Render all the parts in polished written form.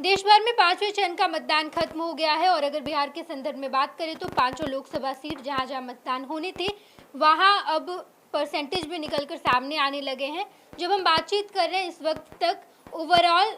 देश भर में पांचवें चरण का मतदान खत्म हो गया है और अगर बिहार के संदर्भ में बात करें तो पांचों लोकसभा सीट जहां जहां मतदान होने थे वहां अब परसेंटेज भी निकलकर सामने आने लगे हैं। जब हम बातचीत कर रहे हैं इस वक्त तक ओवरऑल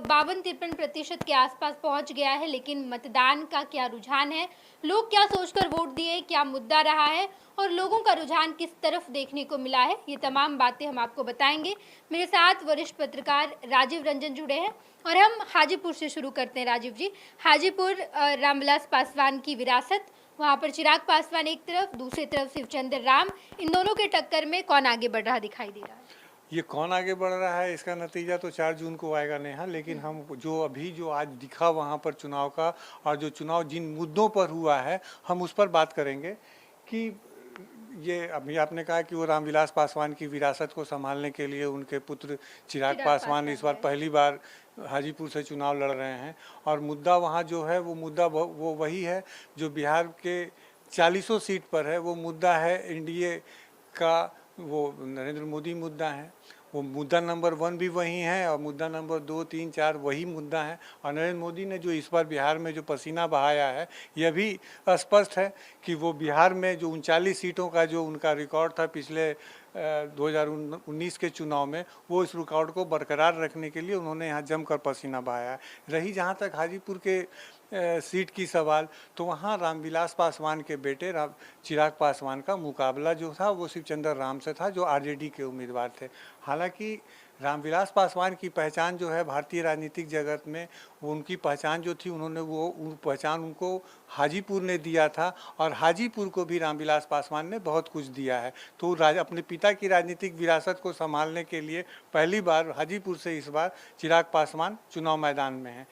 52-53% के आसपास पहुंच गया है, लेकिन मतदान का क्या रुझान है, लोग क्या सोचकर वोट दिए, क्या मुद्दा रहा है और लोगों का रुझान किस तरफ देखने को मिला है, ये तमाम बातें हम आपको बताएंगे। मेरे साथ वरिष्ठ पत्रकार राजीव रंजन जुड़े हैं और हम हाजीपुर से शुरू करते हैं। राजीव जी, हाजीपुर रामविलास पासवान की विरासत, वहाँ पर चिराग पासवान एक तरफ, दूसरी तरफ शिवचंद्र राम, इन दोनों के टक्कर में कौन आगे बढ़ रहा दिखाई दे रहा है? ये कौन आगे बढ़ रहा है इसका नतीजा तो 4 जून को आएगा नेहा, लेकिन हम जो आज दिखा वहाँ पर चुनाव का और जो चुनाव जिन मुद्दों पर हुआ है हम उस पर बात करेंगे कि ये अभी आपने कहा कि वो रामविलास पासवान की विरासत को संभालने के लिए उनके पुत्र चिराग पासवान इस बार पहली बार हाजीपुर से चुनाव लड़ रहे हैं और मुद्दा वहाँ जो है वो मुद्दा वो वही है जो बिहार के 40 सीट पर है। वो मुद्दा है एनडीए का, वो नरेंद्र मोदी मुद्दा है। वो मुद्दा नंबर 1 भी वही है और मुद्दा नंबर 2, 3, 4 वही मुद्दा है। और नरेंद्र मोदी ने जो इस बार बिहार में जो पसीना बहाया है यह भी स्पष्ट है कि वो बिहार में जो 39 सीटों का जो उनका रिकॉर्ड था पिछले 2019 के चुनाव में, वो इस रिकॉर्ड को बरकरार रखने के लिए उन्होंने यहाँ जमकर पसीना बहाया है। रही जहाँ तक हाजीपुर के सीट की सवाल, तो वहाँ रामविलास पासवान के बेटे चिराग पासवान का मुकाबला जो था वो शिवचंद्र राम से था जो आरजेडी के उम्मीदवार थे। हालांकि रामविलास पासवान की पहचान जो है भारतीय राजनीतिक जगत में, वो उनकी पहचान जो थी उन्होंने वो पहचान उनको हाजीपुर ने दिया था और हाजीपुर को भी रामविलास पासवान ने बहुत कुछ दिया है। तो अपने पिता की राजनीतिक विरासत को संभालने के लिए पहली बार हाजीपुर से इस बार चिराग पासवान चुनाव मैदान में हैं।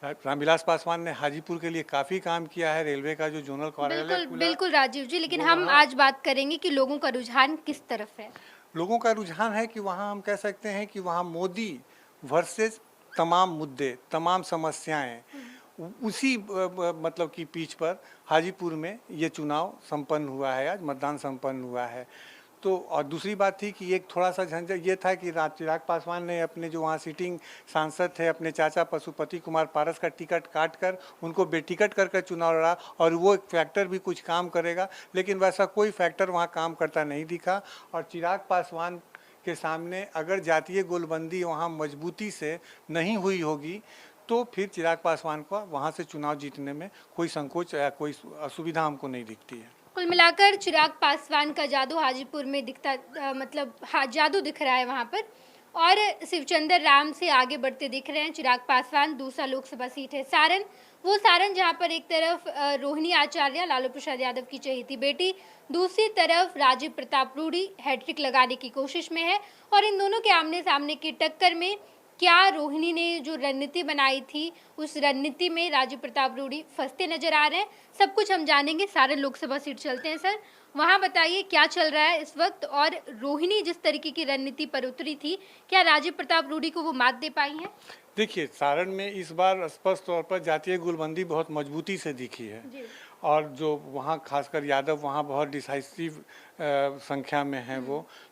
रामविलास पासवान ने हाजीपुर के लिए काफ़ी काम किया है, रेलवे का जो जोनल कार्यालय बिल्कुल राजीव जी, लेकिन हम आज बात करेंगे कि लोगों का रुझान किस तरफ है। लोगों का रुझान है कि वहाँ हम कह सकते हैं कि वहाँ मोदी वर्सेस तमाम मुद्दे, तमाम समस्याएं, उसी मतलब की पीछ पर हाजीपुर में ये चुनाव संपन्न हुआ है, आज मतदान संपन्न हुआ है। तो और दूसरी बात थी कि एक थोड़ा सा झंझट ये था कि चिराग पासवान ने अपने जो वहाँ सिटिंग सांसद थे अपने चाचा पशुपति कुमार पारस का टिकट काट कर उनको बेटिकट कर चुनाव लड़ा और वो एक फैक्टर भी कुछ काम करेगा, लेकिन वैसा कोई फैक्टर वहाँ काम करता नहीं दिखा। और चिराग पासवान के सामने अगर जातीय गोलबंदी वहाँ मजबूती से नहीं हुई होगी तो फिर चिराग पासवान को वहाँ से चुनाव जीतने में कोई संकोच या कोई असुविधा हमको नहीं दिखती है। कुल मिलाकर चिराग पासवान का जादू हाजीपुर में दिखता, मतलब जादू दिख रहा है वहाँ पर, और शिवचंद्र राम से आगे बढ़ते दिख रहे हैं चिराग पासवान। दूसरा लोकसभा सीट है सारण, वो सारण जहाँ पर एक तरफ रोहिणी आचार्य लालू प्रसाद यादव की चहेती बेटी, दूसरी तरफ राजीव प्रताप रूडी हैट्रिक लगाने की कोशिश में है और इन दोनों के आमने सामने की टक्कर में क्या रोहिणी ने जो रणनीति बनाई थी उस रणनीति में राजीव प्रताप रूडी फंसते नजर आ रहे हैं। सब कुछ हम जानेंगे। सारण लोकसभा सीट चलते हैं सर, वहां बताइए क्या चल रहा है इस वक्त और रोहिणी जिस तरीके की रणनीति पर उतरी थी, क्या राजीव प्रताप रूडी को वो मात दे पाई है? देखिए, सारण में इस बार स्पष्ट तौर पर जातीय गोलबंदी बहुत मजबूती से दिखी है और जो वहाँ खासकर यादव वहाँ बहुत डिसाइसिव संख्या में है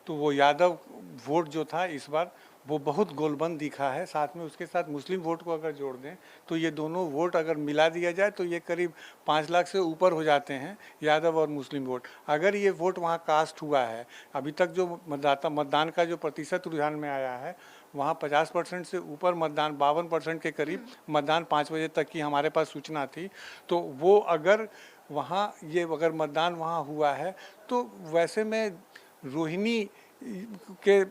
तो वो यादव वोट जो था इस बार वो बहुत गोलबंद दिखा है। साथ में उसके साथ मुस्लिम वोट को अगर जोड़ दें तो ये दोनों वोट अगर मिला दिया जाए तो ये करीब 5 लाख से ऊपर हो जाते हैं, यादव और मुस्लिम वोट। अगर ये वोट वहाँ कास्ट हुआ है, अभी तक जो मतदान का जो प्रतिशत रुझान में आया है वहाँ 50% से ऊपर मतदान, 52% के करीब मतदान 5 बजे तक की हमारे पास सूचना थी। तो वो अगर वहाँ ये अगर मतदान वहाँ हुआ है तो वैसे में रोहिणी के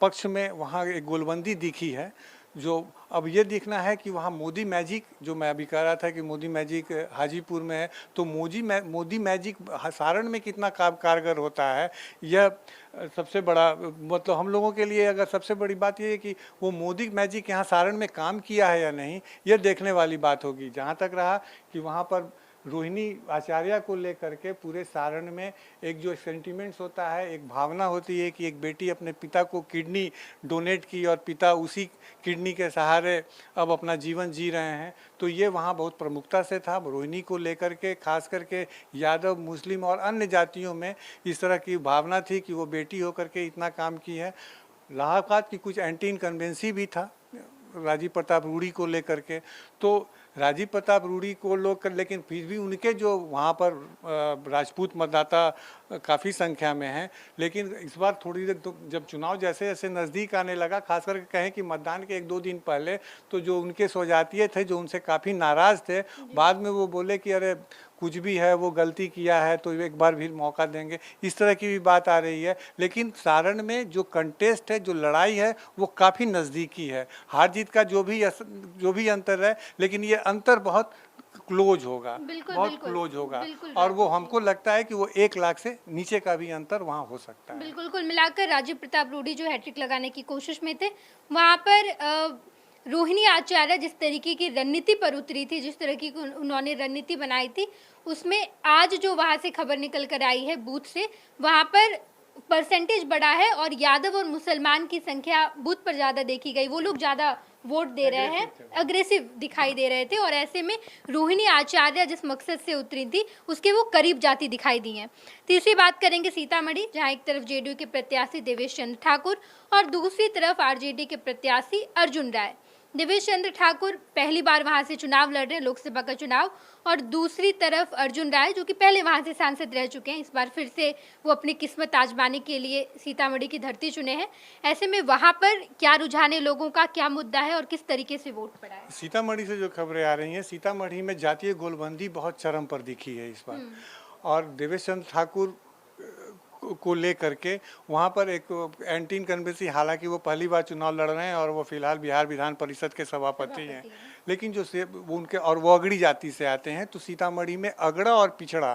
पक्ष में वहाँ एक गोलबंदी दिखी है। जो अब ये देखना है कि वहाँ मोदी मैजिक, जो मैं अभी कह रहा था कि मोदी मैजिक हाजीपुर में है, तो मोदी मैजिक सारण में कितना कारगर होता है, यह सबसे बड़ा मतलब हम लोगों के लिए अगर सबसे बड़ी बात यह है कि वो मोदी मैजिक यहाँ सारण में काम किया है या नहीं, यह देखने वाली बात होगी। जहाँ तक रहा कि वहाँ पर रोहिणी आचार्य को लेकर के पूरे सारण में एक जो सेंटिमेंट्स होता है, एक भावना होती है कि एक बेटी अपने पिता को किडनी डोनेट की और पिता उसी किडनी के सहारे अब अपना जीवन जी रहे हैं, तो ये वहाँ बहुत प्रमुखता से था। रोहिणी को लेकर के खास करके यादव, मुस्लिम और अन्य जातियों में इस तरह की भावना थी कि वो बेटी होकर के इतना काम की है। इलाहाबाद की कुछ एंटी इनकम्बेंसी भी था राजीव प्रताप रूड़ी को लेकर के, तो राजीव प्रताप रूड़ी को लोग कर, लेकिन फिर भी उनके जो वहाँ पर राजपूत मतदाता काफ़ी संख्या में हैं, लेकिन इस बार थोड़ी देर तो जब चुनाव जैसे जैसे नज़दीक आने लगा, खास करके कहें कि मतदान के 1-2 दिन पहले, तो जो उनके स्वजातीय थे जो उनसे काफ़ी नाराज़ थे, बाद में वो बोले कि अरे कुछ भी है, वो गलती किया है तो एक बार भी मौका देंगे, इस तरह की भी बात आ रही है। लेकिन सारण में जो कंटेस्ट है, जो लड़ाई है, वो काफ़ी नज़दीकी है। हार जीत का जो भी अंतर है, लेकिन ये अंतर बहुत क्लोज होगा, बहुत क्लोज होगा, और वो हमको लगता है कि वो 1 लाख से नीचे का भी अंतर वहाँ हो सकता है। बिल्कुल, कुल मिलाकर राजीव प्रताप रूड़ी जो हैट्रिक लगाने की कोशिश में थे, वहाँ पर रोहिणी आचार्य जिस तरीके की रणनीति पर उतरी थी, जिस तरह की उन्होंने रणनीति बनाई थी, उसमें आज जो वहाँ से खबर निकल कर आई है बूथ से, वहाँ पर परसेंटेज बढ़ा है और यादव और मुसलमान की संख्या बूथ पर ज़्यादा देखी गई। वो लोग ज़्यादा वोट दे रहे हैं, अग्रेसिव दिखाई दे रहे थे, और ऐसे में रोहिणी आचार्य जिस मकसद से उतरी थी उसके वो करीब जाती दिखाई दी हैं। तीसरी बात करेंगे सीतामढ़ी, जहां एक तरफ जेडीयू के प्रत्याशी देवेश चंद्र ठाकुर और दूसरी तरफ आरजेडी के प्रत्याशी अर्जुन राय। देवेश चंद्र ठाकुर पहली बार वहां से चुनाव लड़ रहे हैं, लोकसभा का चुनाव, और दूसरी तरफ अर्जुन राय जो कि पहले वहां से सांसद रह चुके हैं, इस बार फिर से वो अपनी किस्मत आजमाने के लिए सीतामढ़ी की धरती चुने हैं। ऐसे में वहां पर क्या रुझान है लोगों का, क्या मुद्दा है और किस तरीके से वोट पड़ा है? सीतामढ़ी से जो खबरें आ रही हैं, सीतामढ़ी में जातीय गोलबंदी बहुत चरम पर दिखी है इस बार, और देवेश चंद्र ठाकुर को लेकर के वहाँ पर एक एंटी इनकम्बेंसी, हालांकि वो पहली बार चुनाव लड़ रहे हैं और वो फिलहाल बिहार विधान परिषद के सभापति हैं, लेकिन जो वो उनके और वो अगड़ी जाति से आते हैं, तो सीतामढ़ी में अगड़ा और पिछड़ा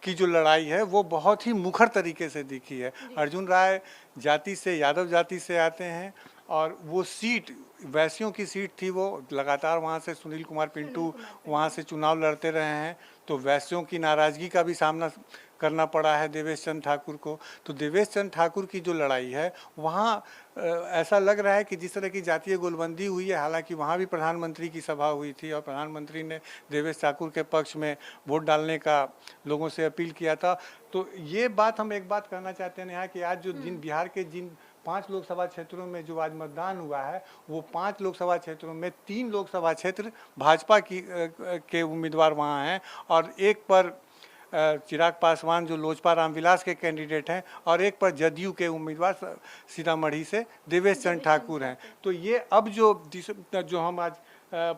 की जो लड़ाई है वो बहुत ही मुखर तरीके से दिखी है। अर्जुन राय जाति से, यादव जाति से आते हैं, और वो सीट वैश्यों की सीट थी, वो लगातार वहाँ से सुनील कुमार पिंटू वहाँ से चुनाव लड़ते रहे हैं, तो वैश्यों की नाराज़गी का भी सामना करना पड़ा है देवेश चंद्र ठाकुर को। तो देवेश चंद्र ठाकुर की जो लड़ाई है वहाँ ऐसा लग रहा है कि जिस तरह की जातीय गोलबंदी हुई है, हालांकि वहाँ भी प्रधानमंत्री की सभा हुई थी और प्रधानमंत्री ने देवेश ठाकुर के पक्ष में वोट डालने का लोगों से अपील किया था। तो ये बात हम एक बात कहना चाहते हैं यहाँ कि आज जो बिहार के जिन 5 लोकसभा क्षेत्रों में जो आज मतदान हुआ है, वो 5 लोकसभा क्षेत्रों में 3 लोकसभा क्षेत्र भाजपा के उम्मीदवार वहाँ हैं, और एक पर चिराग पासवान जो लोजपा रामविलास के कैंडिडेट हैं, और एक पर जदयू के उम्मीदवार सीतामढ़ी से देवेश चंद्र ठाकुर हैं। तो ये अब जो हम आज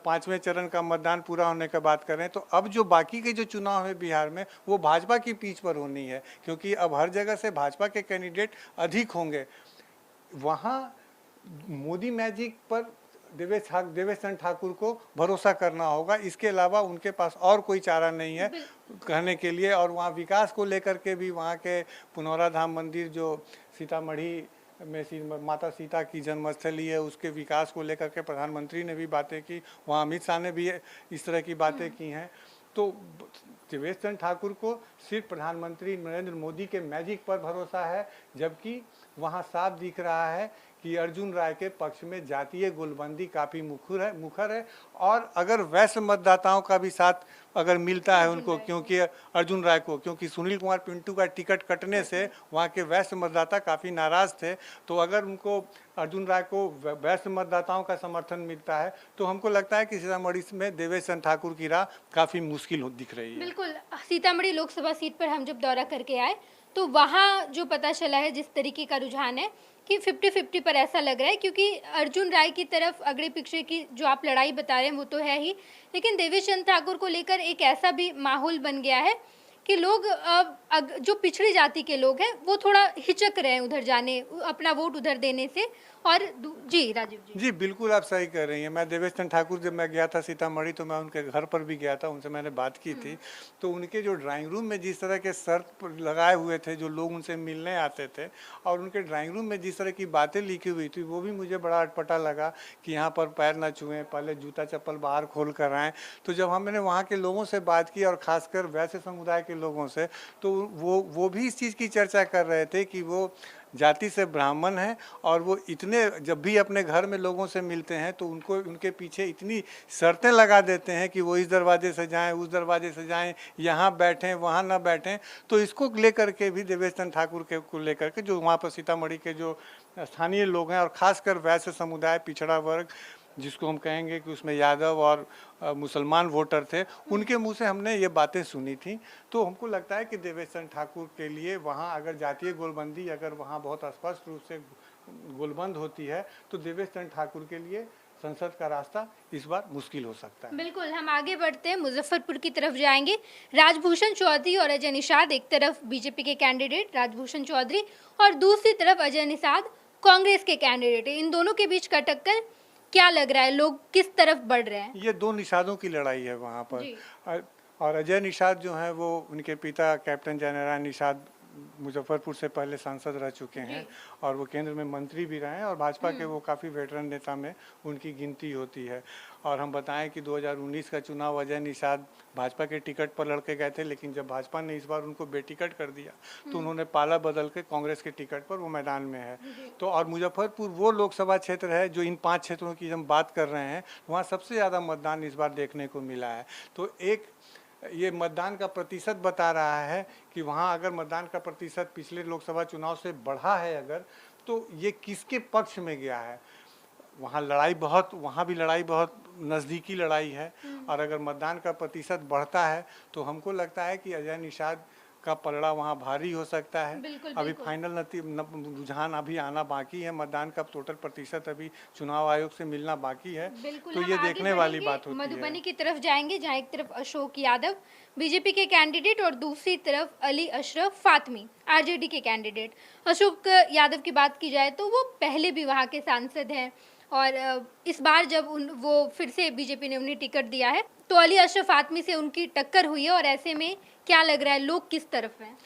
5वें चरण का मतदान पूरा होने का बात कर रहे हैं, तो अब जो बाकी के जो चुनाव है बिहार में, वो भाजपा की पीछ पर होनी है, क्योंकि अब हर जगह से भाजपा के कैंडिडेट अधिक होंगे। वहाँ मोदी मैजिक पर देवेश चंद्र ठाकुर को भरोसा करना होगा, इसके अलावा उनके पास और कोई चारा नहीं है कहने के लिए। और वहाँ विकास को लेकर के भी, वहाँ के पुनौरा धाम मंदिर जो सीतामढ़ी में माता सीता की जन्मस्थली है, उसके विकास को लेकर के प्रधानमंत्री ने भी बातें की, वहाँ अमित शाह ने भी इस तरह की बातें की हैं। तो देवेश चंद्र ठाकुर को सिर्फ प्रधानमंत्री नरेंद्र मोदी के मैजिक पर भरोसा है, जबकि वहाँ साफ दिख रहा है कि अर्जुन राय के पक्ष में जातीय गोलबंदी काफ़ी मुखर है, और अगर वैश्य मतदाताओं का भी साथ अगर मिलता है उनको, क्योंकि अर्जुन राय को, क्योंकि सुनील कुमार पिंटू का टिकट कटने से वहाँ के वैश्य मतदाता काफ़ी नाराज़ थे, तो अगर उनको अर्जुन राय को वैश्य मतदाताओं का समर्थन मिलता है, तो हमको लगता है कि सीतामढ़ी में देवेश चंद्र ठाकुर की राह काफ़ी मुश्किल दिख रही है। बिल्कुल, सीतामढ़ी लोकसभा सीट पर हम जब दौरा करके आए, तो वहाँ जो पता चला है जिस तरीके का रुझान है कि 50-50 पर ऐसा लग रहा है, क्योंकि अर्जुन राय की तरफ अगड़े पिछड़े की जो आप लड़ाई बता रहे हैं वो तो है ही, लेकिन देवेश चंद्र ठाकुर को लेकर एक ऐसा भी माहौल बन गया है कि लोग जो पिछड़ी जाति के लोग हैं वो थोड़ा हिचक रहे हैं उधर जाने, अपना वोट उधर देने से। और जी राजीव जी बिल्कुल आप सही कह रही हैं। मैं देवेश चंद्र ठाकुर जब मैं गया था सीतामढ़ी, तो मैं उनके घर पर भी गया था, उनसे मैंने बात की थी, तो उनके जो ड्राइंग रूम में जिस तरह के शर्त लगाए हुए थे जो लोग उनसे मिलने आते थे, और उनके ड्राइंग रूम में जिस तरह की बातें लिखी हुई थी, वो भी मुझे बड़ा अटपटा लगा कि यहाँ पर पैर न छुएं, पहले जूता चप्पल बाहर खोल कर आएँ। तो जब हमने वहाँ के लोगों से बात की, और ख़ासकर वैश्य समुदाय के लोगों से, तो वो भी इस चीज़ की चर्चा कर रहे थे कि वो जाति से ब्राह्मण हैं, और वो इतने जब भी अपने घर में लोगों से मिलते हैं तो उनके पीछे इतनी शर्तें लगा देते हैं कि वो इस दरवाजे से जाएं, उस दरवाजे से जाएं, यहाँ बैठें, वहाँ ना बैठें। तो इसको लेकर के भी देवेश चंद्र ठाकुर को लेकर के जो वहाँ पर सीतामढ़ी के जो स्थानीय लोग हैं, और ख़ासकर वैश्य समुदाय, पिछड़ा वर्ग, जिसको हम कहेंगे कि उसमें यादव और मुसलमान वोटर थे, उनके मुंह से हमने ये बातें सुनी थी। तो हमको लगता है कि देवेश चंद्र ठाकुर के लिए वहाँ अगर जातीय गोलबंदी अगर वहाँ बहुत स्पष्ट रूप से गोलबंद होती है तो देवेश चंद्र ठाकुर के लिए संसद का रास्ता इस बार मुश्किल हो सकता है। बिल्कुल, हम आगे बढ़ते हैं, मुजफ्फरपुर की तरफ जाएंगे। राजभूषण चौधरी और अजय निषाद, एक तरफ बीजेपी के कैंडिडेट राजभूषण चौधरी और दूसरी तरफ अजय निषाद कांग्रेस के कैंडिडेट है। इन दोनों के बीच का टक्कर क्या लग रहा है, लोग किस तरफ बढ़ रहे हैं? ये दो निषादों की लड़ाई है वहाँ पर। और अजय निषाद जो है वो उनके पिता कैप्टन जयनारायण निषाद मुजफ्फरपुर से पहले सांसद रह चुके हैं और वो केंद्र में मंत्री भी रहे हैं और भाजपा के वो काफ़ी वेटरन नेता में उनकी गिनती होती है। और हम बताएं कि 2019 का चुनाव अजय निषाद भाजपा के टिकट पर लड़के गए थे, लेकिन जब भाजपा ने इस बार उनको बेटिकट कर दिया तो उन्होंने पाला बदल के कांग्रेस के टिकट पर वो मैदान में है। तो और मुजफ्फरपुर वो लोकसभा क्षेत्र है जो इन 5 क्षेत्रों की हम बात कर रहे हैं, वहाँ सबसे ज़्यादा मतदान इस बार देखने को मिला है। तो एक ये मतदान का प्रतिशत बता रहा है कि वहाँ अगर मतदान का प्रतिशत पिछले लोकसभा चुनाव से बढ़ा है अगर, तो ये किसके पक्ष में गया है। वहाँ भी लड़ाई बहुत नज़दीकी लड़ाई है। और अगर मतदान का प्रतिशत बढ़ता है तो हमको लगता है कि अजय निषाद का पलड़ा वहाँ भारी हो सकता है। अभी फाइनल रुझान अभी आना बाकी है, मतदान का टोटल प्रतिशत अभी चुनाव आयोग से मिलना बाकी है। तो ये देखने वाली बात होती है। मधुबनी की तरफ जाएंगे, जहाँ एक तरफ अशोक यादव बीजेपी के कैंडिडेट और दूसरी तरफ अली अशरफ फातमी आरजेडी के कैंडिडेट। अशोक यादव की बात की जाए तो वो पहले भी वहाँ के सांसद हैं और इस बार जब वो फिर से बीजेपी ने उन्हें टिकट दिया है तो अली अशरफ फातमी से उनकी टक्कर हुई है। और ऐसे में क्या लग रहा है, लोग किस तरफ हैं?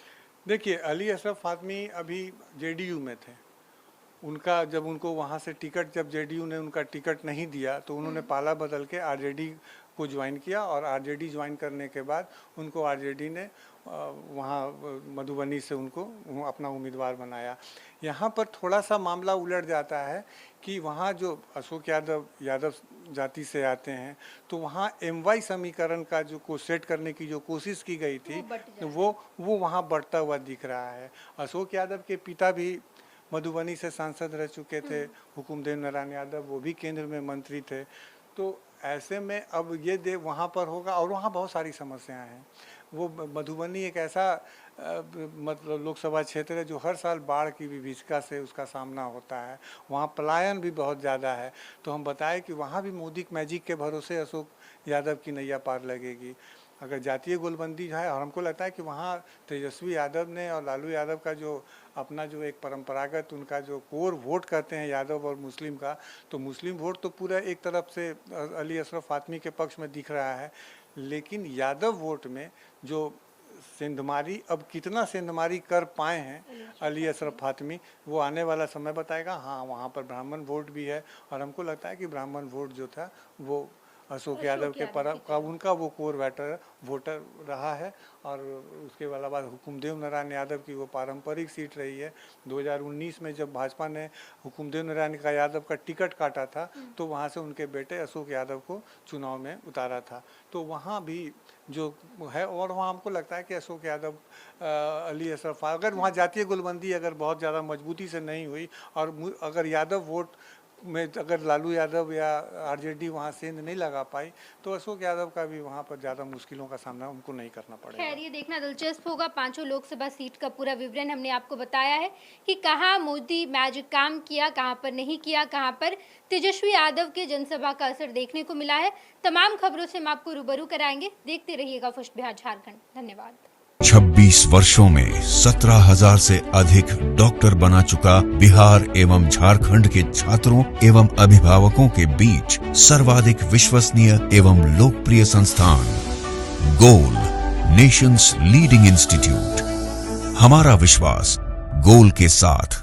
देखिए, अली अशरफ फातमी अभी जेडीयू में थे। उनका जब उनको वहाँ से टिकट, जब जेडीयू ने उनका टिकट नहीं दिया तो उन्होंने पाला बदल के आरजेडी को ज्वाइन किया और आरजेडी ज्वाइन करने के बाद उनको आरजेडी ने वहाँ मधुबनी से उनको अपना उम्मीदवार बनाया। यहाँ पर थोड़ा सा मामला उलट जाता है कि वहाँ जो अशोक यादव जाति से आते हैं तो वहाँ MY समीकरण का जो सेट करने की जो कोशिश की गई थी वो वहाँ बढ़ता हुआ दिख रहा है। अशोक यादव के पिता भी मधुबनी से सांसद रह चुके थे, हुकुमदेव नारायण यादव, वो भी केंद्र में मंत्री थे। तो ऐसे में अब ये वहाँ पर होगा और वहाँ बहुत सारी समस्याएं हैं। वो मधुबनी एक ऐसा मतलब लोकसभा क्षेत्र है जो हर साल बाढ़ की विभीषिका से उसका सामना होता है, वहाँ पलायन भी बहुत ज़्यादा है। तो हम बताएं कि वहाँ भी मोदी मैजिक के भरोसे अशोक यादव की नैया पार लगेगी अगर जातीय गोलबंदी है। और हमको लगता है कि वहाँ तेजस्वी यादव ने और लालू यादव का जो अपना जो एक परंपरागत उनका जो कोर वोट कहते हैं यादव और मुस्लिम का, तो मुस्लिम वोट तो पूरा एक तरफ से अली अशरफ फातमी के पक्ष में दिख रहा है, लेकिन यादव वोट में जो सेंधमारी अब कितना सेंधमारी कर पाए हैं अली अशरफ फातमी, वो आने वाला समय बताएगा। हाँ, वहाँ पर ब्राह्मण वोट भी है और हमको लगता है कि ब्राह्मण वोट जो था वो अशोक यादव के उनका वो कोर वोटर रहा है। और उसके अलावा हुकुमदेव नारायण यादव की वो पारंपरिक सीट रही है। 2019 में जब भाजपा ने हुकुमदेव नारायण यादव का टिकट काटा था तो वहाँ से उनके बेटे अशोक यादव को चुनाव में उतारा था। तो वहाँ भी जो है, और वहाँ हमको लगता है कि अशोक यादव अली अशरफ, अगर वहाँ जातीय गोलबंदी अगर बहुत ज़्यादा मजबूती से नहीं हुई और अगर यादव वोट में अगर लालू यादव या आरजेडी वहाँ सेंध नहीं लगा पाई तो अशोक यादव का भी वहाँ पर ज़्यादा मुश्किलों का सामना उनको नहीं करना पड़ेगा। खैर, ये देखना दिलचस्प होगा। 5 लोकसभा सीट का पूरा विवरण हमने आपको बताया है कि कहाँ मोदी मैजिक काम किया, कहाँ पर नहीं किया, कहाँ पर तेजस्वी यादव के जनसभा का असर देखने को मिला है। तमाम खबरों से हम आपको रूबरू कराएंगे। देखते रहिएगा फर्स्ट बिहार झारखंड। धन्यवाद। 26 वर्षों में 17,000 से अधिक डॉक्टर बना चुका बिहार एवं झारखंड के छात्रों एवं अभिभावकों के बीच सर्वाधिक विश्वसनीय एवं लोकप्रिय संस्थान गोल, नेशंस लीडिंग इंस्टीट्यूट। हमारा विश्वास गोल के साथ।